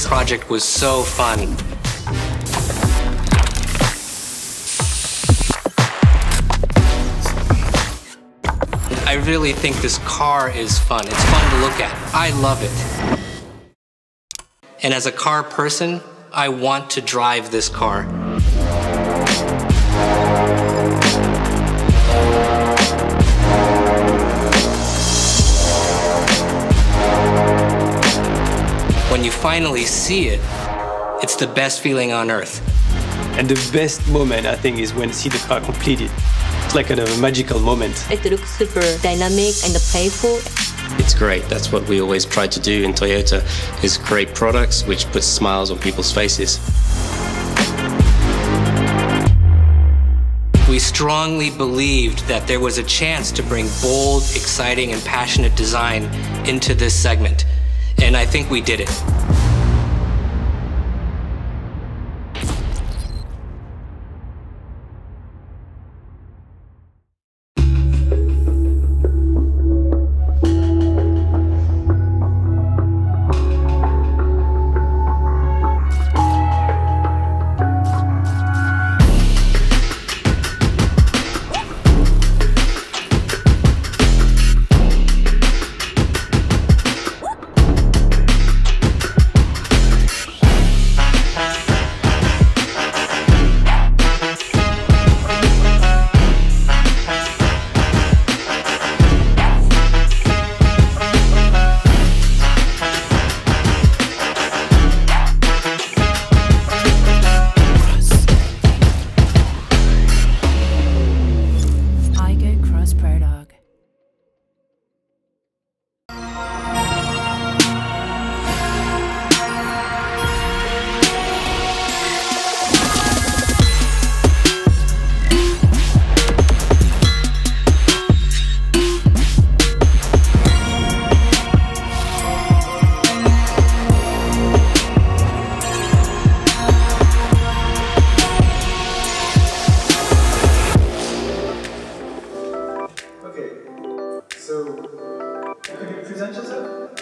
This project was so fun. I really think this car is fun. It's fun to look at. I love it. And as a car person, I want to drive this car. When you finally see it, it's the best feeling on earth. And the best moment, I think, is when you see the car completed. It's like a magical moment. It looks super dynamic and playful. It's great. That's what we always try to do in Toyota, is create products which put smiles on people's faces. We strongly believed that there was a chance to bring bold, exciting, and passionate design into this segment. And I think we did it.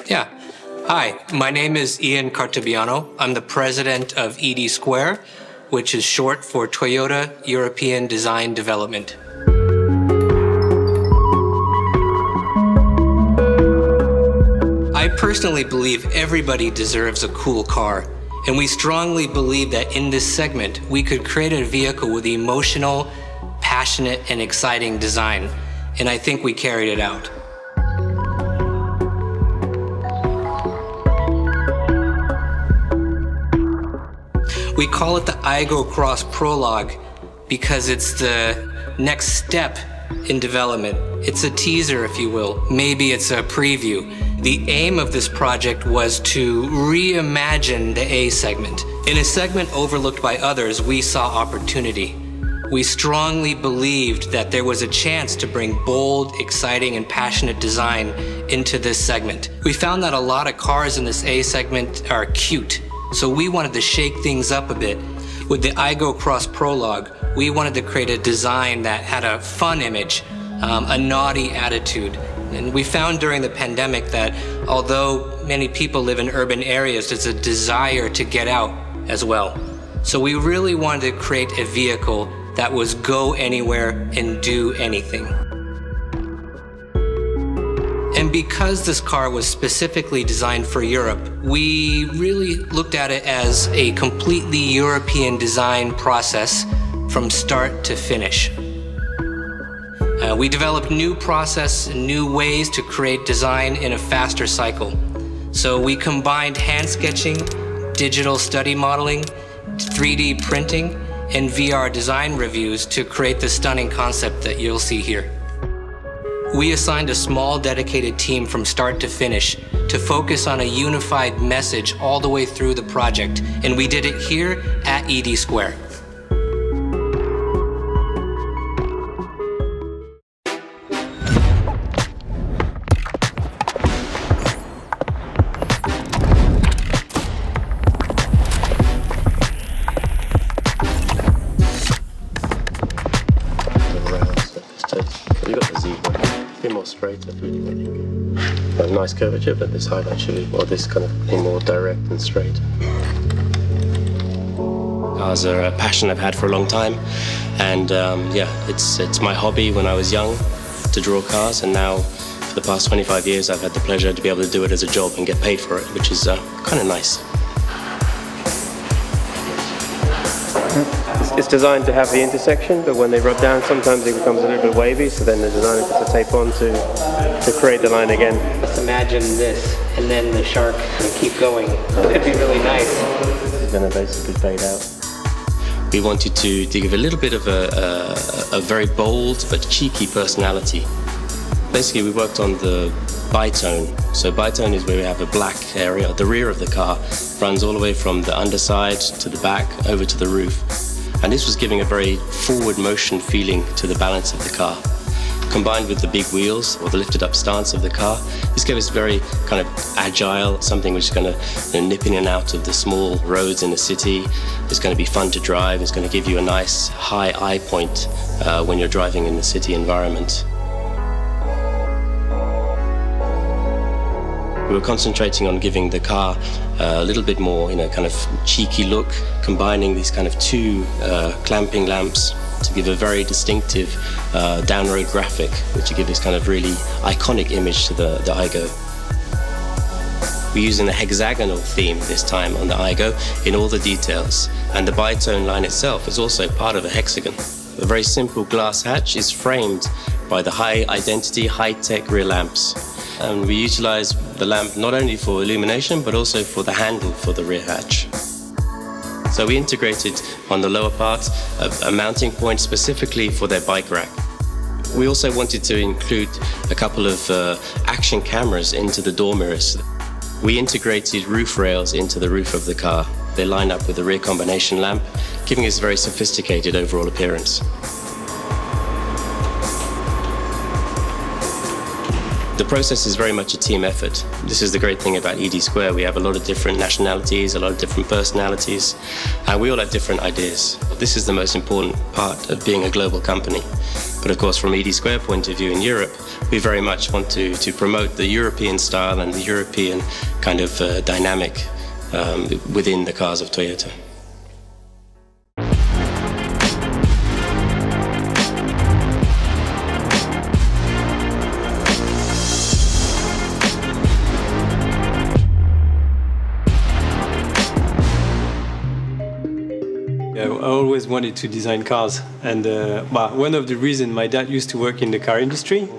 Yeah. Hi, my name is Ian Cartabiano. I'm the president of ED Square, which is short for Toyota European Design Development. I personally believe everybody deserves a cool car, and we strongly believe that in this segment, we could create a vehicle with emotional, passionate, and exciting design, and I think we carried it out. We call it the Aygo X Prologue because it's the next step in development. It's a teaser, if you will. Maybe it's a preview. The aim of this project was to reimagine the A segment. In a segment overlooked by others, we saw opportunity. We strongly believed that there was a chance to bring bold, exciting, and passionate design into this segment. We found that a lot of cars in this A segment are cute. So we wanted to shake things up a bit. With the Aygo X Prologue, we wanted to create a design that had a fun image, a naughty attitude. And we found during the pandemic that although many people live in urban areas, there's a desire to get out as well. So we really wanted to create a vehicle that was go anywhere and do anything. And because this car was specifically designed for Europe, we really looked at it as a completely European design process from start to finish. We developed new process and new ways to create design in a faster cycle. So we combined hand sketching, digital study modeling, 3D printing, and VR design reviews to create the stunning concept that you'll see here. We assigned a small dedicated team from start to finish to focus on a unified message all the way through the project, and we did it here at ED Square. You got the Z one. A bit more straight, I think. a nice curvature, but this highlight should be, or this kind of be more direct and straight. Cars are a passion I've had for a long time, and yeah, it's my hobby when I was young to draw cars, and now for the past 25 years I've had the pleasure to be able to do it as a job and get paid for it, which is kind of nice. It's designed to have the intersection, but when they rub down sometimes it becomes a little bit wavy, so then the designer puts a tape on to create the line again. Let's imagine this, and then the shark can keep going. That'd be really nice. This is going to basically fade out. We wanted to give a little bit of a very bold but cheeky personality. Basically, we worked on the bitone. So bitone is where we have a black area. The rear of the car runs all the way from the underside to the back over to the roof. And this was giving a very forward motion feeling to the balance of the car. Combined with the big wheels or the lifted up stance of the car, this gave us very kind of agile, something which is going to nip in and out of the small roads in the city. It's going to be fun to drive. It's going to give you a nice high eye point when you're driving in the city environment. We were concentrating on giving the car a little bit more, kind of cheeky look, combining these kind of two clamping lamps to give a very distinctive down-road graphic, which will give this kind of really iconic image to the Aygo. We're using a hexagonal theme this time on the Aygo in all the details, and the bitone line itself is also part of a hexagon. A very simple glass hatch is framed by the high-identity, high-tech rear lamps. And we utilize the lamp not only for illumination, but also for the handle for the rear hatch. So we integrated on the lower part a mounting point specifically for their bike rack. We also wanted to include a couple of action cameras into the door mirrors. We integrated roof rails into the roof of the car. They line up with the rear combination lamp, giving us a very sophisticated overall appearance. The process is very much a team effort. This is the great thing about ED Square. We have a lot of different nationalities, a lot of different personalities, and we all have different ideas. This is the most important part of being a global company. But of course, from ED Square point of view in Europe, we very much want to promote the European style and the European kind of dynamic within the cars of Toyota. I always wanted to design cars, and one of the reasons, my dad used to work in the car industry,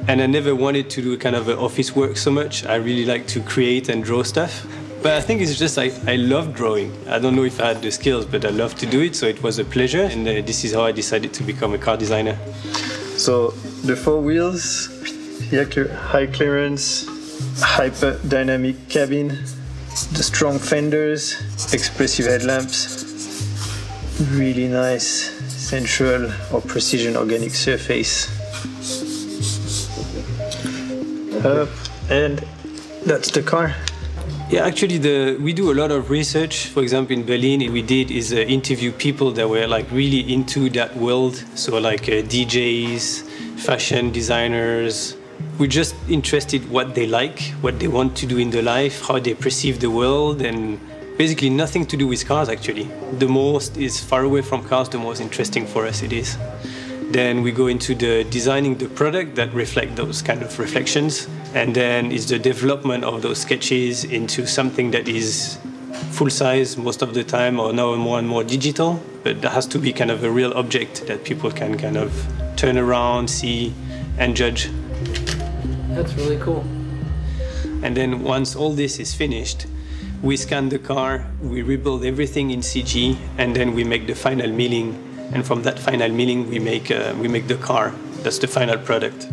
and I never wanted to do kind of office work so much. I really like to create and draw stuff, but I think it's just I love drawing. I don't know if I had the skills, but I love to do it, so it was a pleasure, and this is how I decided to become a car designer. So the four wheels, high clearance, hyper dynamic cabin, the strong fenders, expressive headlamps, really nice sensual or precision organic surface. And that's the car. Yeah, actually, we do a lot of research. For example, in Berlin, we did interview people that were like really into that world. So like DJs, fashion designers. We're just interested what they like, what they want to do in their life, how they perceive the world, and basically nothing to do with cars, actually. The most is far away from cars, the most interesting for us it is. Then we go into the designing the product that reflect those kind of reflections, and then it's the development of those sketches into something that is full size most of the time, or now more and more digital, but there has to be kind of a real object that people can kind of turn around, see, and judge. That's really cool. And then once all this is finished, we scan the car, we rebuild everything in CG, and then we make the final milling. And from that final milling, we make the car. That's the final product.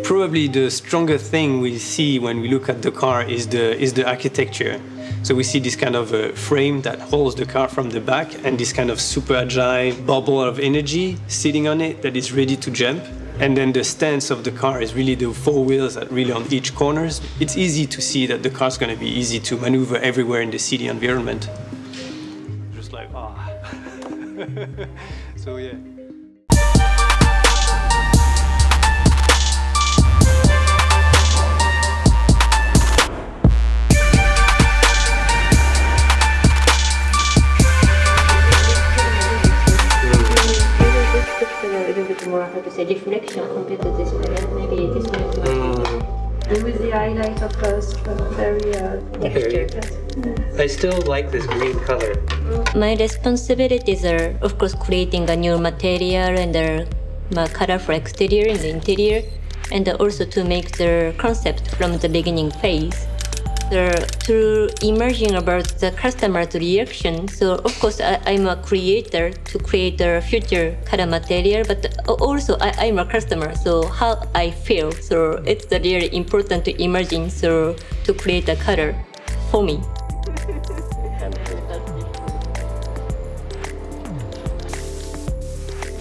Probably the stronger thing we see when we look at the car is the architecture. So we see this kind of frame that holds the car from the back, and this kind of super agile bubble of energy sitting on it that is ready to jump. And then the stance of the car is really the four wheels that really on each corners. It's easy to see that the car's going to be easy to maneuver everywhere in the city environment. Just like, ah. So yeah. how to say, reflection compared to this one. Maybe this one is much And with the highlight of very texture. I still like this green color. My responsibilities are, of course, creating a new material and the colorful exterior and the interior, and also to make the concept from the beginning phase. To imagine about the customer's reaction. So of course I'm a creator to create a future color material, but also I'm a customer, so how I feel. So it's really important to imagine, so to create a color for me.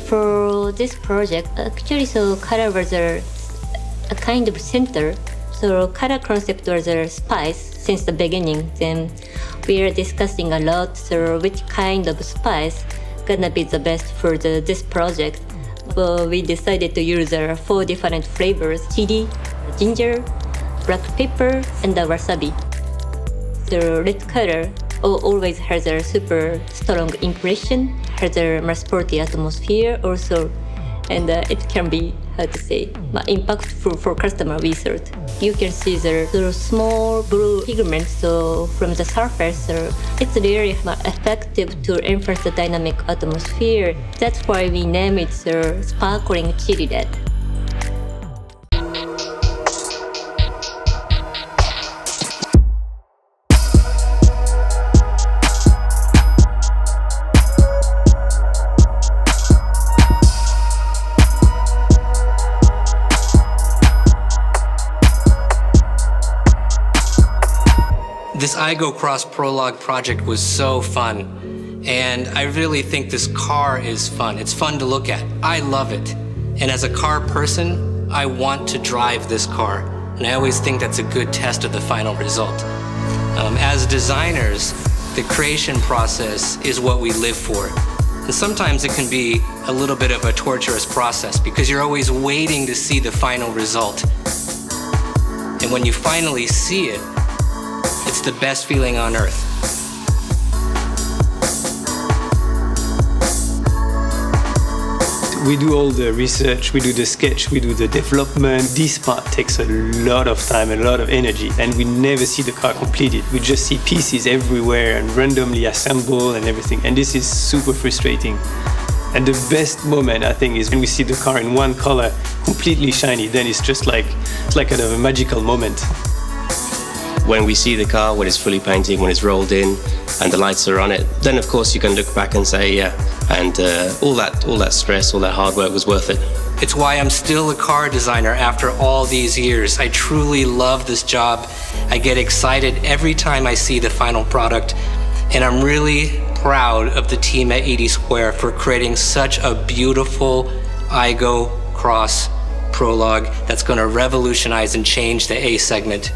For this project, actually, so color was a kind of center. So color concept was a spice since the beginning. Then we are discussing a lot, so which kind of spice gonna be the best for this project. Well, we decided to use 4 different flavors: chili, ginger, black pepper, and the wasabi. The red color always has a super strong impression, has a more sporty atmosphere also, and it can be, how to say, impactful for customer research. You can see the small blue pigment so from the surface. So it's really effective to enhance the dynamic atmosphere. That's why we name it the sparkling chili red. This Aygo X Prologue project was so fun, and I really think this car is fun. It's fun to look at. I love it. And as a car person, I want to drive this car, and I always think that's a good test of the final result. As designers, the creation process is what we live for. And sometimes it can be a little bit of a torturous process because you're always waiting to see the final result. And when you finally see it, it's the best feeling on earth. We do all the research, we do the sketch, we do the development. This part takes a lot of time and a lot of energy, and we never see the car completed. We just see pieces everywhere and randomly assembled and everything, and this is super frustrating. And the best moment, I think, is when we see the car in one color, completely shiny. Then it's just like, it's like kind of a magical moment. When we see the car, when it's fully painted, when it's rolled in, and the lights are on it, then of course you can look back and say, yeah, and all that stress, all that hard work was worth it. It's why I'm still a car designer after all these years. I truly love this job. I get excited every time I see the final product, and I'm really proud of the team at 80 Square for creating such a beautiful Aygo X Prologue that's going to revolutionize and change the A segment.